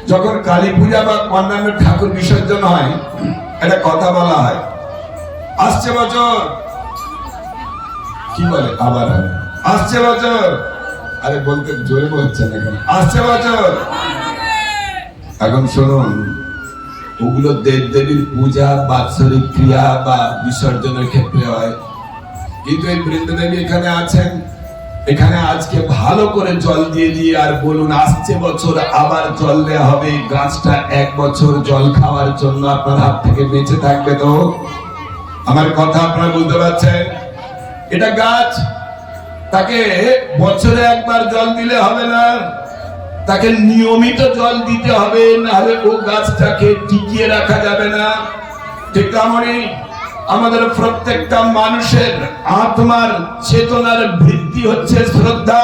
যখন কালী পূজা বা অন্যান্য ঠাকুর বিসর্জন হয়, একটা কথা বলা হয়, আসছে বছর কি বলে, আবার হবে আসছে বছর, আরে বলতে জোরে বলছে না কেন, আসছে বছর। এখন শুনুন, ওগুলো দেব দেবীর পূজা, বাৎসরিক ক্রিয়া বা বিসর্জনের ক্ষেত্রে হয়, কিন্তু এই বৃন্দাদেবী এখানে আছেন, এখানে আজকে ভালো করে জল দিয়ে দিয়ে আর বলুন আসছে বছর আবার জল দেওয়া হবে, গাছটা 1 বছর জল খাওয়ার জন্য আপনার হাত থেকে বেঁচে থাকবে তো? আমার কথা আপনারা বুঝতে পারছেন? এটা গাছ, তাকে বছরে একবার জল দিলে হবে না, তাকে নিয়মিত জল দিতে হবে, নাহলে ও গাছটাকে টিকিয়ে রাখা যাবে না। ঠিক তেমনই আমাদের প্রত্যেকটা মানুষের আত্মার চেতনার বৃদ্ধি হচ্ছে শ্রদ্ধা।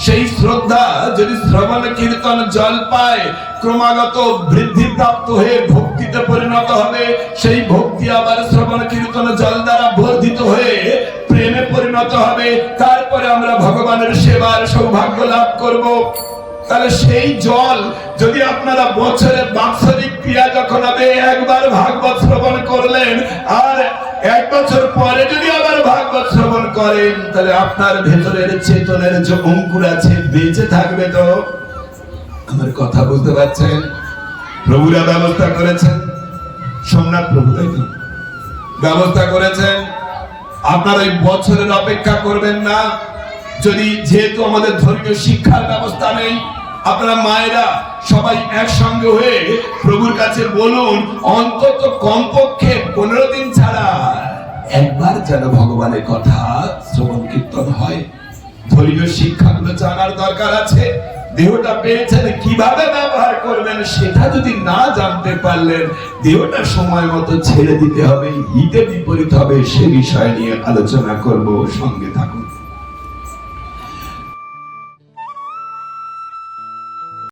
সেই শ্রদ্ধা যদি শ্রবণ কীর্তন জল পায়, ক্রমাগত বৃদ্ধি প্রাপ্ত হয়ে ভক্তিতে পরিণত হবে, সেই ভক্তি আবার শ্রবণ কীর্তন জল দ্বারা বর্ধিত হয়ে প্রেমে পরিণত হবে, তারপরে আমরা ভগবানের সেবার সৌভাগ্য লাভ করব। তাহলে সেই জল যদি আপনারা বছরে বাৎসরিক ক্রিয়া যখন হবে একবার ভাগবত শ্রবণ করলেন, আর 1 বছর পরে যদি আবার ভাগবত শ্রবণ করেন, তাহলে আপনার ভেতরের চেতনের যে অঙ্কুর আছে বেঁচে থাকবে তো? আমার কথা বুঝতে পারছেন? প্রভুরা ব্যবস্থা করেছেন, সোমনাথ প্রভু তাই তো ব্যবস্থা করেছেন। আপনার ওই বছরের অপেক্ষা করবেন না। যদি যেহেতু আমাদের ধর্মীয় শিক্ষার ব্যবস্থা নেই, আপনারা মায়েরা সবাই একসঙ্গে হয়ে প্রভুর কাছে বলুন, অন্তত কমপক্ষে 15 দিন ছাড়া একবার যেন ভগবানের কথা শ্রবণ কীর্তন হয়। ধর্মীয় শিক্ষাগুলো জানার দরকার আছে। দেহটা পেয়েছেন, কিভাবে ব্যবহার করবেন সেটা যদি না জানতে পারলেন, দেহটা সময় মতো ছেড়ে দিতে হবে, হিতে বিপরীত হবে, সে বিষয় নিয়ে আলোচনা করব। সঙ্গে থাকুন।